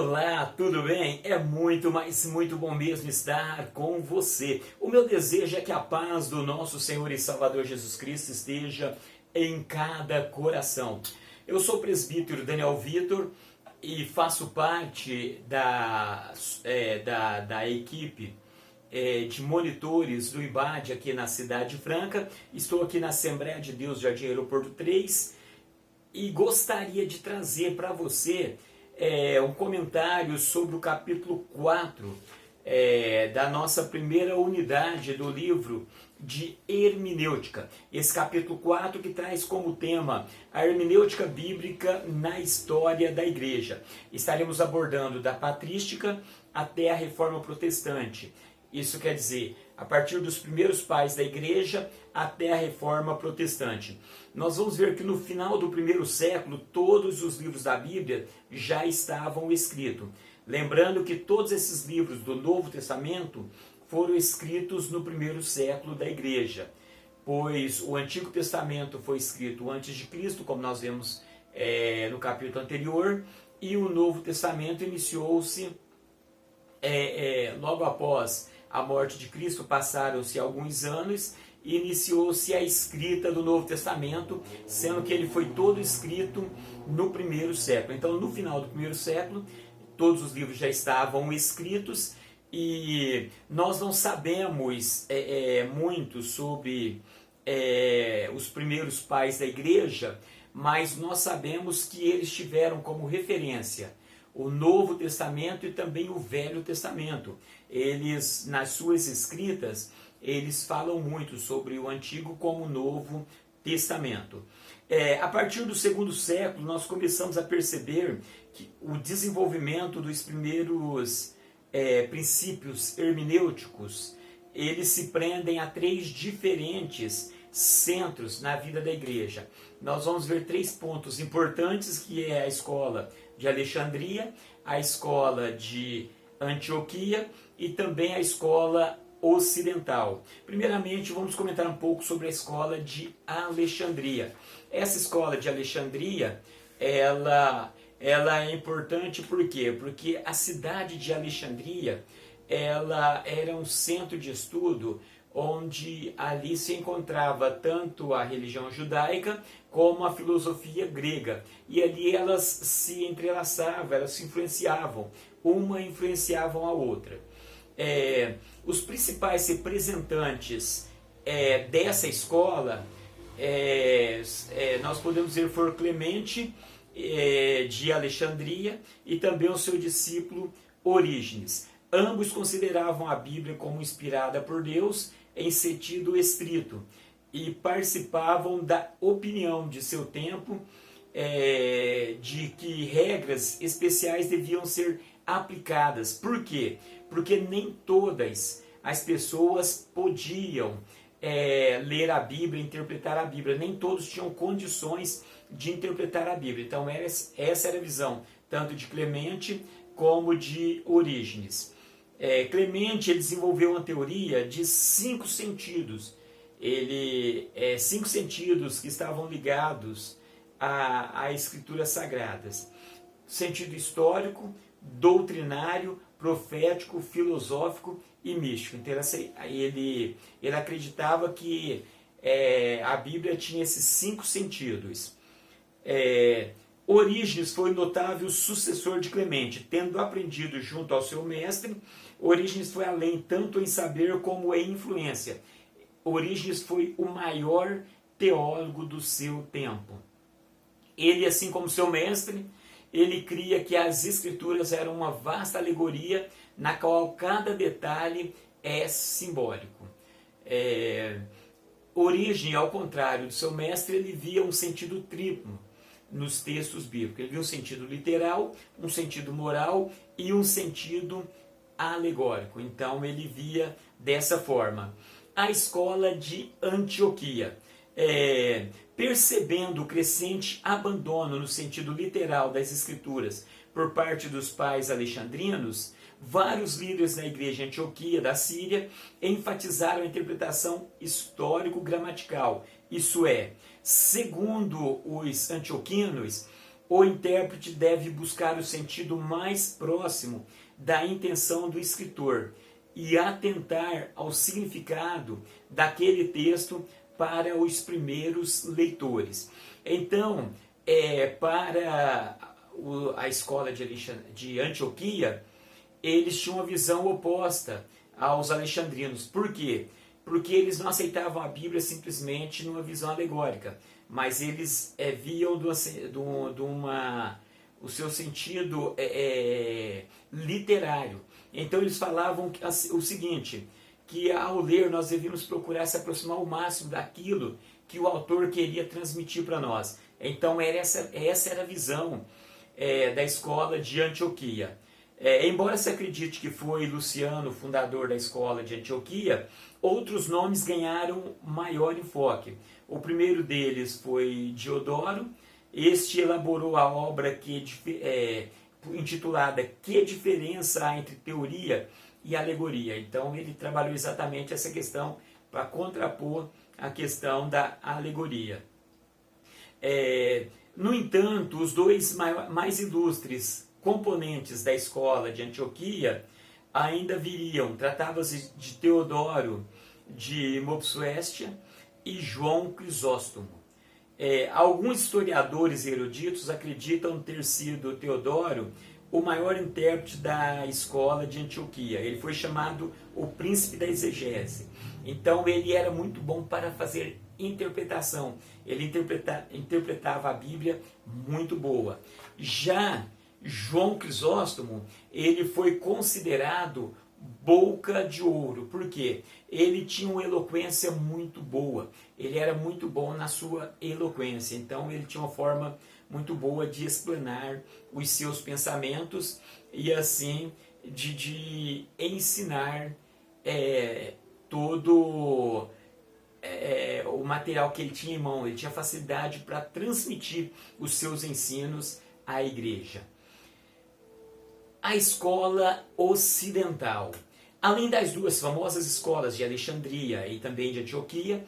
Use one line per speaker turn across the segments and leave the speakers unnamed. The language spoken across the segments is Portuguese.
Olá, tudo bem? É muito, mas muito bom mesmo estar com você. O meu desejo é que a paz do nosso Senhor e Salvador Jesus Cristo esteja em cada coração. Eu sou o presbítero Daniel Vitor e faço parte da equipe de monitores do IBAD aqui na Cidade Franca. Estou aqui na Assembleia de Deus Jardim Aeroporto 3 e gostaria de trazer para você um comentário sobre o capítulo 4 da nossa primeira unidade do livro de hermenêutica. Esse capítulo 4 que traz como tema a hermenêutica bíblica na história da igreja. Estaremos abordando da patrística até a reforma protestante. Isso quer dizer, a partir dos primeiros pais da igreja até a reforma protestante. Nós vamos ver que no final do primeiro século, todos os livros da Bíblia já estavam escritos. Lembrando que todos esses livros do Novo Testamento foram escritos no primeiro século da igreja, pois o Antigo Testamento foi escrito antes de Cristo, como nós vemos no capítulo anterior, e o Novo Testamento iniciou-se logo após a morte de Cristo. Passaram-se alguns anos e iniciou-se a escrita do Novo Testamento, sendo que ele foi todo escrito no primeiro século. Então, no final do primeiro século, todos os livros já estavam escritos e nós não sabemos muito sobre os primeiros pais da igreja, mas nós sabemos que eles tiveram como referência o Novo Testamento e também o Velho Testamento. Eles, nas suas escritas, eles falam muito sobre o Antigo como o Novo Testamento. A partir do segundo século, nós começamos a perceber que o desenvolvimento dos primeiros princípios hermenêuticos, eles se prendem a três diferentes centros na vida da igreja. Nós vamos ver três pontos importantes, que é a escola de Alexandria, a escola de Antioquia e também a escola ocidental. Primeiramente, vamos comentar um pouco sobre a escola de Alexandria. Essa escola de Alexandria, ela é importante por quê? Porque a cidade de Alexandria, ela era um centro de estudo onde ali se encontrava tanto a religião judaica como a filosofia grega. E ali elas se entrelaçavam, elas se influenciavam, uma influenciava a outra. Os principais representantes dessa escola, nós podemos dizer, foram Clemente de Alexandria e também o seu discípulo Orígenes. Ambos consideravam a Bíblia como inspirada por Deus em sentido estrito e participavam da opinião de seu tempo de que regras especiais deviam ser aplicadas. Por quê? Porque nem todas as pessoas podiam ler a Bíblia, interpretar a Bíblia. Nem todos tinham condições de interpretar a Bíblia. Então essa era a visão, tanto de Clemente como de Orígenes. Clemente ele desenvolveu uma teoria de 5 sentidos. Cinco sentidos que estavam ligados às escrituras sagradas: sentido histórico, doutrinário, profético, filosófico e místico. Então ele acreditava que a Bíblia tinha esses 5 sentidos. Orígenes foi notável sucessor de Clemente, tendo aprendido junto ao seu mestre. Orígenes foi além tanto em saber como em influência. Orígenes foi o maior teólogo do seu tempo. Ele, assim como seu mestre, ele cria que as escrituras eram uma vasta alegoria na qual cada detalhe é simbólico. Orígenes, ao contrário do seu mestre, ele via um sentido triplo nos textos bíblicos. Ele via um sentido literal, um sentido moral e um sentido alegórico. Então ele via dessa forma. A escola de Antioquia, percebendo o crescente abandono no sentido literal das escrituras por parte dos pais alexandrinos, vários líderes da igreja de Antioquia da Síria enfatizaram a interpretação histórico-gramatical. Isso é, segundo os antioquinos, o intérprete deve buscar o sentido mais próximo da intenção do escritor e atentar ao significado daquele texto para os primeiros leitores. Então, para a escola de Antioquia, eles tinham uma visão oposta aos alexandrinos. Por quê? Porque eles não aceitavam a Bíblia simplesmente numa visão alegórica, mas eles viam o seu sentido literário. Então eles falavam o seguinte, que ao ler nós devíamos procurar se aproximar ao máximo daquilo que o autor queria transmitir para nós. Então essa era a visão da escola de Antioquia. Embora se acredite que foi Luciano o fundador da escola de Antioquia, outros nomes ganharam maior enfoque. O primeiro deles foi Diodoro. Este elaborou a obra intitulada Que Diferença Há entre Teoria e Alegoria. Então ele trabalhou exatamente essa questão para contrapor a questão da alegoria. No entanto, os dois mais ilustres componentes da escola de Antioquia ainda viriam. Tratava-se de Teodoro de Mopsuestia e João Crisóstomo. Alguns historiadores eruditos acreditam ter sido Teodoro o maior intérprete da escola de Antioquia. Ele foi chamado o príncipe da exegese. Então ele era muito bom para fazer interpretação. Ele interpretava a Bíblia muito boa. Já João Crisóstomo, ele foi considerado boca de ouro. Por quê? Ele tinha uma eloquência muito boa. Ele era muito bom na sua eloquência. Então ele tinha uma forma muito boa de explanar os seus pensamentos e assim de ensinar todo o material que ele tinha em mão. Ele tinha facilidade para transmitir os seus ensinos à igreja. A escola ocidental. Além das duas famosas escolas de Alexandria e também de Antioquia,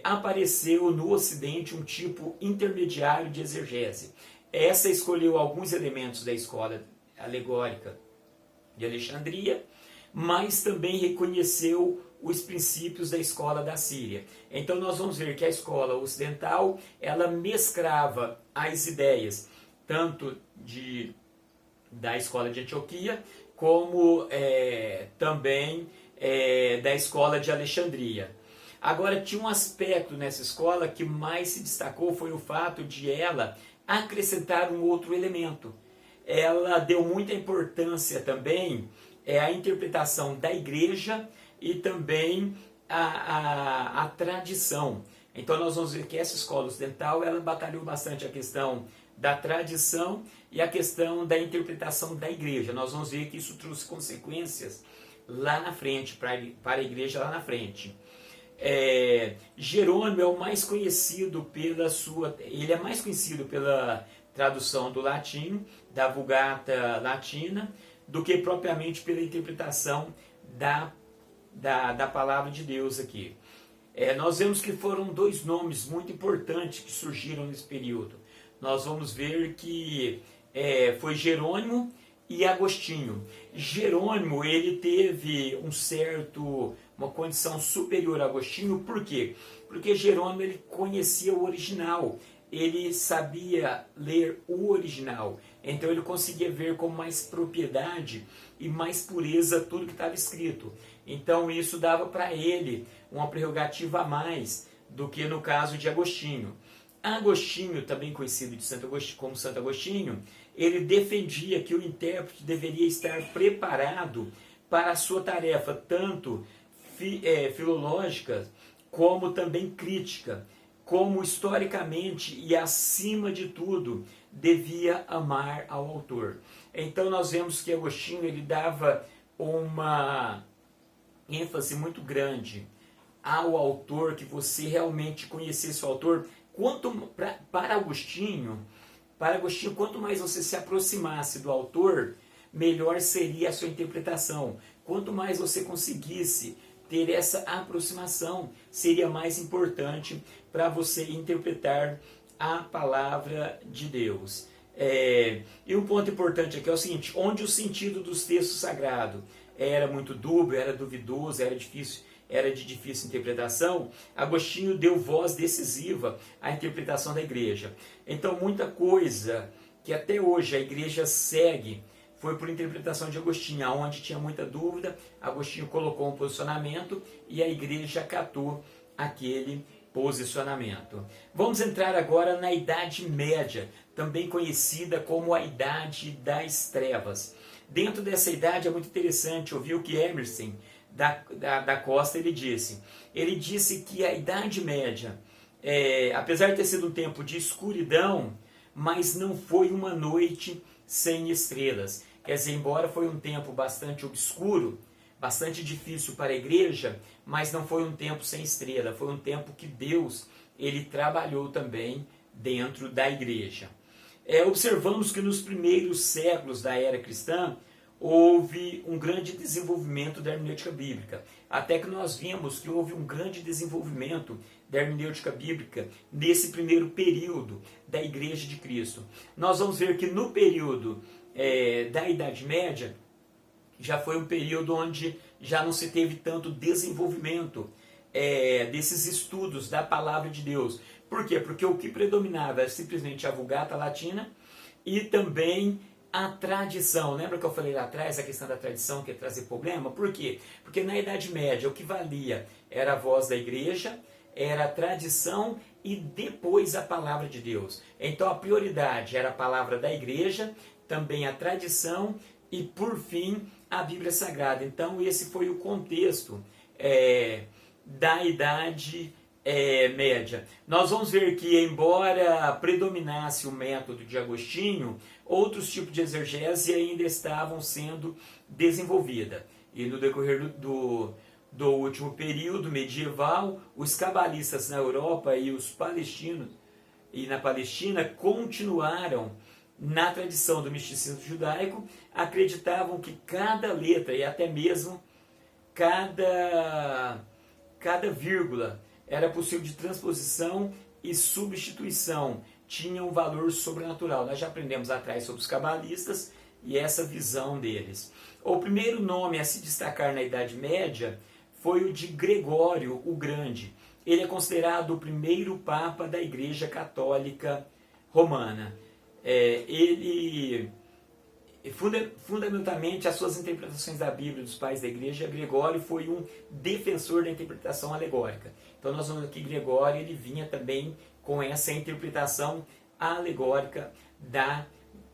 apareceu no Ocidente um tipo intermediário de exegese. Essa escolheu alguns elementos da escola alegórica de Alexandria, mas também reconheceu os princípios da escola da Síria. Então nós vamos ver que a escola ocidental, ela mesclava as ideias, tanto da escola de Antioquia, como também da escola de Alexandria. Agora, tinha um aspecto nessa escola que mais se destacou, foi o fato de ela acrescentar um outro elemento. Ela deu muita importância também à interpretação da igreja e também à tradição. Então nós vamos ver que essa escola ocidental, ela batalhou bastante a questão da tradição e a questão da interpretação da igreja. Nós vamos ver que isso trouxe consequências lá na frente, para a igreja lá na frente. Jerônimo é o mais conhecido ele é mais conhecido pela tradução do latim, da Vulgata Latina, do que propriamente pela interpretação da palavra de Deus aqui. Nós vemos que foram dois nomes muito importantes que surgiram nesse período. Nós vamos ver que foi Jerônimo e Agostinho. Jerônimo, ele teve uma condição superior a Agostinho. Por quê? Porque Jerônimo, ele conhecia o original, ele sabia ler o original, então ele conseguia ver com mais propriedade e mais pureza tudo que estava escrito. Então isso dava para ele uma prerrogativa a mais do que no caso de Agostinho. Agostinho, também conhecido como Santo Agostinho, ele defendia que o intérprete deveria estar preparado para a sua tarefa, tanto filológica, como também crítica, como historicamente e acima de tudo devia amar ao autor. Então nós vemos que Agostinho, ele dava uma ênfase muito grande ao autor, que você realmente conhecesse o autor. Para Agostinho, quanto mais você se aproximasse do autor, melhor seria a sua interpretação. Quanto mais você conseguisse ter essa aproximação, seria mais importante para você interpretar a palavra de Deus. E um ponto importante aqui é o seguinte: onde o sentido dos textos sagrados era muito dúbio, era duvidoso, era de difícil interpretação, Agostinho deu voz decisiva à interpretação da igreja. Então, muita coisa que até hoje a igreja segue foi por interpretação de Agostinho. Onde tinha muita dúvida, Agostinho colocou um posicionamento e a igreja acatou aquele posicionamento. Vamos entrar agora na Idade Média, também conhecida como a Idade das Trevas. Dentro dessa idade é muito interessante ouvir o que Emerson da Costa ele disse. Ele disse que a Idade Média, apesar de ter sido um tempo de escuridão, mas não foi uma noite sem estrelas. Quer dizer, embora foi um tempo bastante obscuro, bastante difícil para a igreja, mas não foi um tempo sem estrela, foi um tempo que Deus ele trabalhou também dentro da igreja. Observamos que nos primeiros séculos da era cristã houve um grande desenvolvimento da hermenêutica bíblica, até que nós vimos que houve um grande desenvolvimento da hermenêutica bíblica nesse primeiro período da Igreja de Cristo. Nós vamos ver que no período da Idade Média já foi um período onde já não se teve tanto desenvolvimento desses estudos da palavra de Deus. Por quê? Porque o que predominava era simplesmente a Vulgata Latina e também a tradição. Lembra que eu falei lá atrás a questão da tradição que ia trazer problema? Por quê? Porque na Idade Média o que valia era a voz da igreja, era a tradição e depois a palavra de Deus. Então a prioridade era a palavra da igreja, também a tradição e por fim a Bíblia Sagrada. Então esse foi o contexto da Idade Média. Nós vamos ver que, embora predominasse o método de Agostinho, outros tipos de exegese ainda estavam sendo desenvolvidas. E no decorrer do último período medieval, os cabalistas na Europa e os palestinos e na Palestina continuaram na tradição do misticismo judaico, acreditavam que cada letra e até mesmo cada vírgula era possível de transposição e substituição, tinha um valor sobrenatural. Nós já aprendemos atrás sobre os cabalistas e essa visão deles. O primeiro nome a se destacar na Idade Média foi o de Gregório o Grande. Ele é considerado o primeiro Papa da Igreja Católica Romana. Fundamentalmente, as suas interpretações da Bíblia dos pais da igreja, Gregório foi um defensor da interpretação alegórica. Então nós vemos aqui Gregório, ele vinha também com essa interpretação alegórica da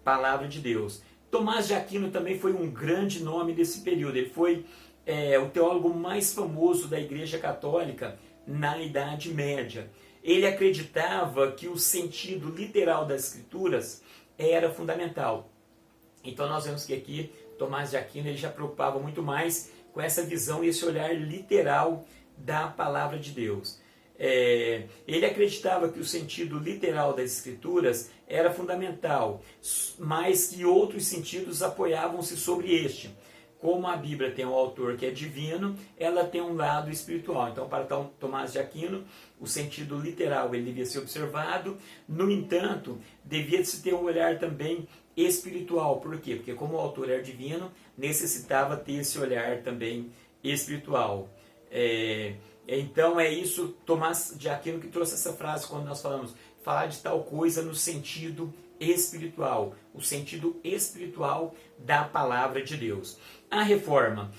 palavra de Deus. Tomás de Aquino também foi um grande nome desse período. Ele foi o teólogo mais famoso da Igreja Católica na Idade Média. Ele acreditava que o sentido literal das Escrituras era fundamental. Então nós vemos que aqui Tomás de Aquino ele já preocupava muito mais com essa visão e esse olhar literal da palavra de Deus. Ele acreditava que o sentido literal das Escrituras era fundamental, mas que outros sentidos apoiavam-se sobre este. Como a Bíblia tem um autor que é divino, ela tem um lado espiritual. Então, para Tomás de Aquino, o sentido literal ele devia ser observado. No entanto, devia-se ter um olhar também espiritual. Por quê? Porque como o autor era divino, necessitava ter esse olhar também espiritual. Então é isso, Tomás de Aquino que trouxe essa frase quando nós falamos falar de tal coisa no sentido espiritual, o sentido espiritual da palavra de Deus. A Reforma.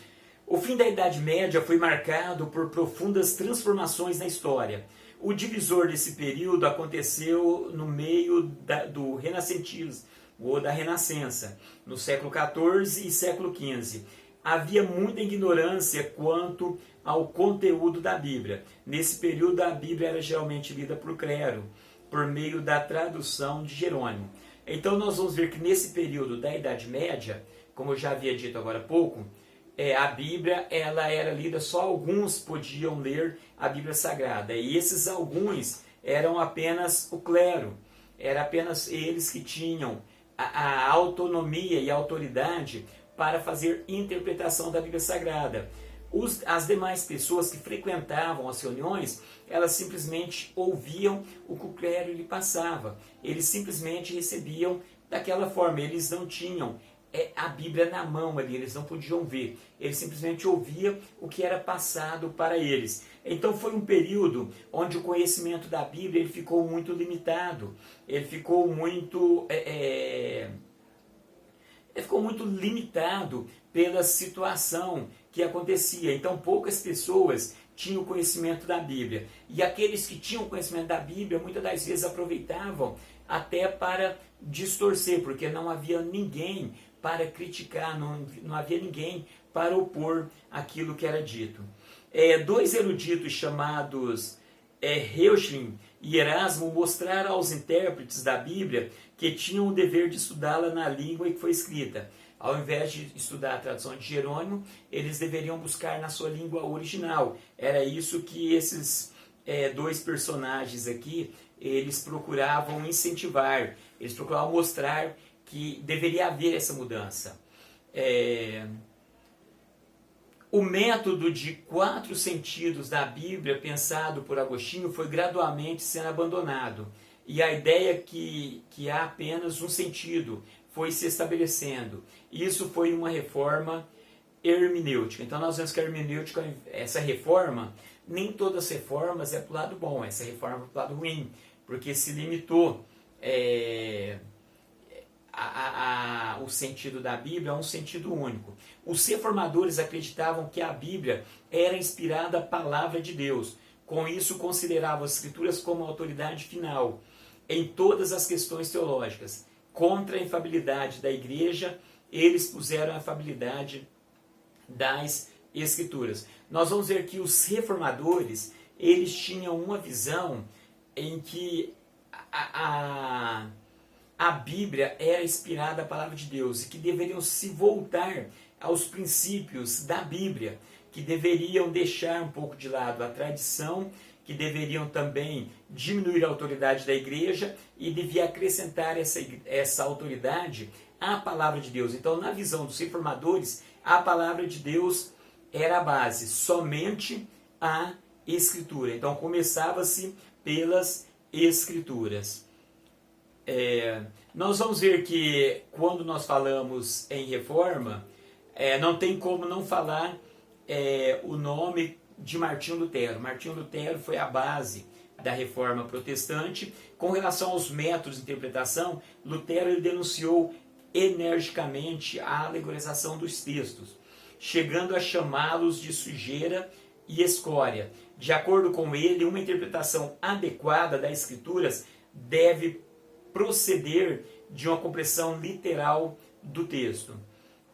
O fim da Idade Média foi marcado por profundas transformações na história. O divisor desse período aconteceu no meio do renascentismo, ou da Renascença, no século XIV e século XV. Havia muita ignorância quanto ao conteúdo da Bíblia. Nesse período, a Bíblia era geralmente lida por clero, por meio da tradução de Jerônimo. Então, nós vamos ver que nesse período da Idade Média, como eu já havia dito agora há pouco, a Bíblia ela era lida, só alguns podiam ler a Bíblia Sagrada. E esses alguns eram apenas o clero, eram apenas eles que tinham a autonomia e a autoridade para fazer interpretação da Bíblia Sagrada. As demais pessoas que frequentavam as reuniões, elas simplesmente ouviam o que o clero lhe passava. Eles simplesmente recebiam daquela forma. Eles não tinham a Bíblia na mão ali, eles não podiam ver. Eles simplesmente ouviam o que era passado para eles. Então foi um período onde o conhecimento da Bíblia ele ficou muito limitado. Ele ficou muito limitado pela situação que acontecia. Então poucas pessoas tinham conhecimento da Bíblia. E aqueles que tinham conhecimento da Bíblia, muitas das vezes aproveitavam até para distorcer, porque não havia ninguém para criticar, não havia ninguém para opor aquilo que era dito. Dois eruditos chamados Reuchlin e Erasmo mostraram aos intérpretes da Bíblia que tinham o dever de estudá-la na língua em que foi escrita. Ao invés de estudar a tradução de Jerônimo, eles deveriam buscar na sua língua original. Era isso que esses dois personagens aqui, eles procuravam incentivar, eles procuravam mostrar que deveria haver essa mudança. O método de 4 sentidos da Bíblia, pensado por Agostinho, foi gradualmente sendo abandonado. E a ideia que há apenas um sentido foi se estabelecendo. Isso foi uma reforma hermenêutica. Então nós vemos que a hermenêutica, essa reforma, nem todas as reformas é para o lado bom, essa reforma é para o lado ruim, porque se limitou o sentido da Bíblia a um sentido único. Os reformadores acreditavam que a Bíblia era inspirada a palavra de Deus. Com isso, consideravam as Escrituras como autoridade final em todas as questões teológicas. Contra a infalibilidade da Igreja, eles puseram a infalibilidade das Escrituras. Nós vamos ver que os reformadores, eles tinham uma visão em que a Bíblia era inspirada a palavra de Deus e que deveriam se voltar aos princípios da Bíblia, que deveriam deixar um pouco de lado a tradição, que deveriam também diminuir a autoridade da igreja e devia acrescentar essa autoridade à palavra de Deus. Então, na visão dos reformadores, a palavra de Deus era a base, somente a Escritura. Então, começava-se pelas Escrituras. Nós vamos ver que quando nós falamos em reforma, não tem como não falar o nome de Martinho Lutero. Martinho Lutero foi a base da reforma protestante. Com relação aos métodos de interpretação, Lutero ele denunciou energicamente a alegorização dos textos, chegando a chamá-los de sujeira e escória. De acordo com ele, uma interpretação adequada das Escrituras deve proceder de uma compreensão literal do texto.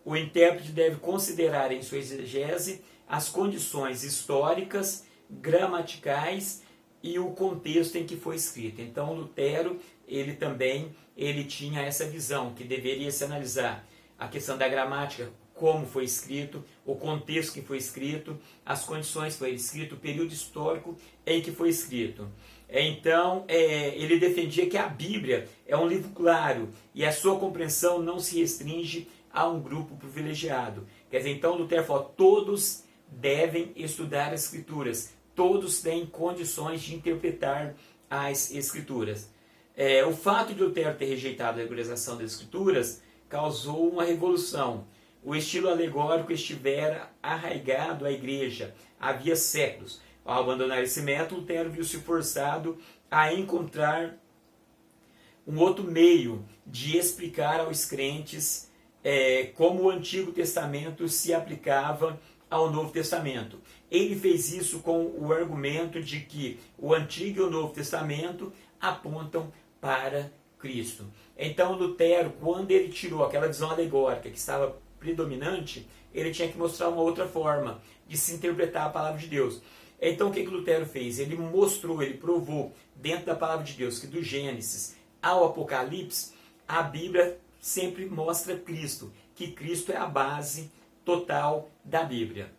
O intérprete deve considerar em sua exegese as condições históricas, gramaticais e o contexto em que foi escrito. Então Lutero, ele tinha essa visão, que deveria se analisar a questão da gramática, como foi escrito, o contexto que foi escrito, as condições que foi escrito, o período histórico em que foi escrito. Então, ele defendia que a Bíblia é um livro claro e a sua compreensão não se restringe a um grupo privilegiado. Quer dizer, então Lutero falou, todos devem estudar as Escrituras, todos têm condições de interpretar as Escrituras. O fato de Lutero ter rejeitado a regularização das Escrituras causou uma revolução. O estilo alegórico estivera arraigado à igreja havia séculos. Ao abandonar esse método, Lutero viu-se forçado a encontrar um outro meio de explicar aos crentes como o Antigo Testamento se aplicava ao Novo Testamento. Ele fez isso com o argumento de que o Antigo e o Novo Testamento apontam para Cristo. Então Lutero, quando ele tirou aquela visão alegórica que estava predominante, ele tinha que mostrar uma outra forma de se interpretar a palavra de Deus. Então o que Lutero fez? Ele mostrou, ele provou dentro da palavra de Deus que do Gênesis ao Apocalipse, a Bíblia sempre mostra Cristo, que Cristo é a base total da Bíblia.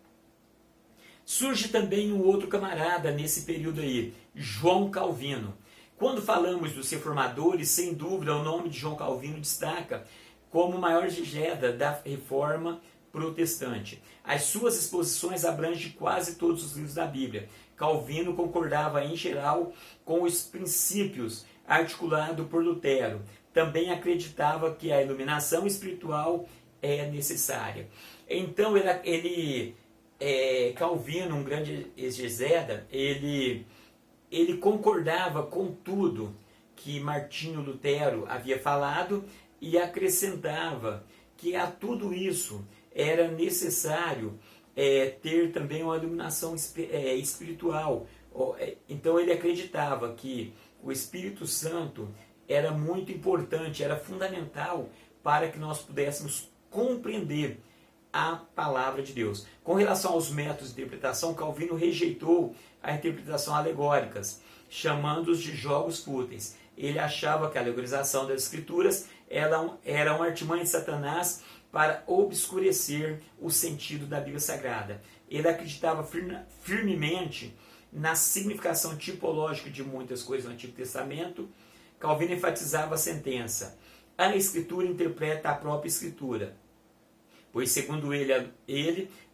Surge também um outro camarada nesse período aí, João Calvino. Quando falamos dos reformadores, sem dúvida o nome de João Calvino destaca como o maior exegeta da reforma protestante. As suas exposições abrangem quase todos os livros da Bíblia. Calvino concordava em geral com os princípios articulados por Lutero. Também acreditava que a iluminação espiritual é necessária. Então Calvino, um grande exegeta, ele concordava com tudo que Martinho Lutero havia falado e acrescentava que a tudo isso era necessário ter também uma iluminação espiritual. Então ele acreditava que o Espírito Santo era muito importante, era fundamental para que nós pudéssemos compreender a palavra de Deus. Com relação aos métodos de interpretação, Calvino rejeitou a interpretação alegóricas, chamando-os de jogos fúteis. Ele achava que a alegorização das Escrituras era uma artimanha de Satanás para obscurecer o sentido da Bíblia Sagrada. Ele acreditava firmemente na significação tipológica de muitas coisas no Antigo Testamento. Calvino enfatizava a sentença: a Escritura interpreta a própria Escritura, pois, segundo ele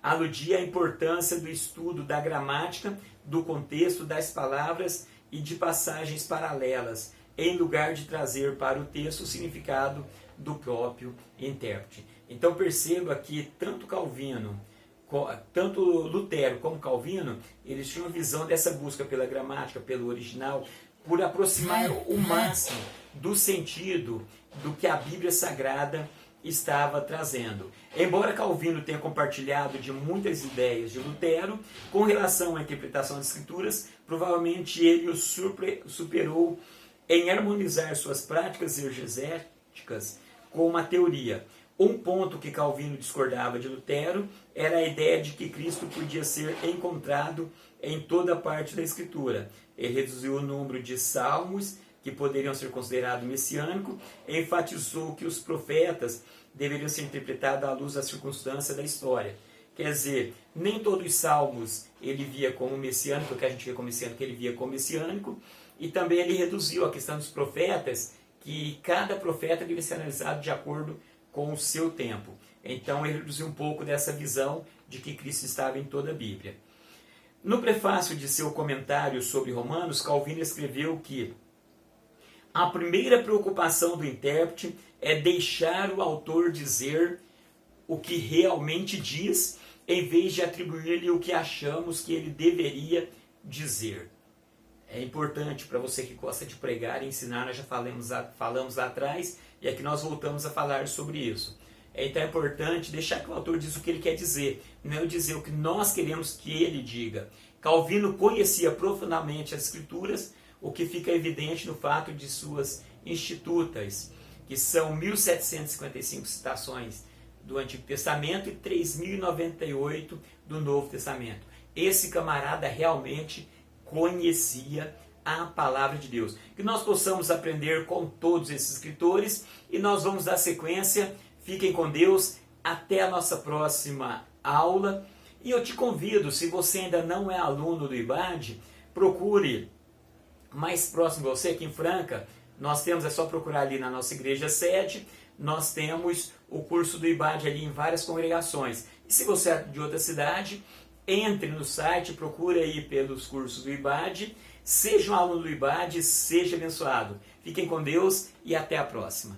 aludia à importância do estudo da gramática, do contexto das palavras e de passagens paralelas, em lugar de trazer para o texto o significado do próprio intérprete. Então perceba que tanto Lutero como Calvino, eles tinham visão dessa busca pela gramática, pelo original, por aproximar o máximo do sentido do que a Bíblia Sagrada estava trazendo. Embora Calvino tenha compartilhado de muitas ideias de Lutero com relação à interpretação das Escrituras, provavelmente ele o superou em harmonizar suas práticas exegéticas com uma teoria. Um ponto que Calvino discordava de Lutero era a ideia de que Cristo podia ser encontrado em toda parte da Escritura. Ele reduziu o número de salmos que poderiam ser considerados messiânicos, e enfatizou que os profetas deveriam ser interpretados à luz da circunstância da história. Quer dizer, nem todos os salmos ele via como messiânico, o que a gente vê como messiânico, ele via como messiânico, e também ele reduziu a questão dos profetas, que cada profeta devia ser analisado de acordo com o seu tempo. Então ele reduziu um pouco dessa visão de que Cristo estava em toda a Bíblia. No prefácio de seu comentário sobre Romanos, Calvino escreveu que a primeira preocupação do intérprete é deixar o autor dizer o que realmente diz, em vez de atribuir-lhe o que achamos que ele deveria dizer. É importante para você que gosta de pregar e ensinar, nós já falamos lá atrás, e aqui nós voltamos a falar sobre isso. Então é importante deixar que o autor diz o que ele quer dizer, não dizer o que nós queremos que ele diga. Calvino conhecia profundamente as Escrituras, o que fica evidente no fato de suas Institutas, que são 1.755 citações do Antigo Testamento e 3.098 do Novo Testamento. Esse camarada realmente conhecia a palavra de Deus. Que nós possamos aprender com todos esses escritores e nós vamos dar sequência. Fiquem com Deus, até a nossa próxima aula. E eu te convido, se você ainda não é aluno do IBAD, procure mais próximo de você, aqui em Franca. Nós temos, é só procurar ali na nossa igreja sede, nós temos o curso do IBAD ali em várias congregações. E se você é de outra cidade, entre no site, procure aí pelos cursos do IBAD, seja um aluno do IBAD, seja abençoado. Fiquem com Deus e até a próxima.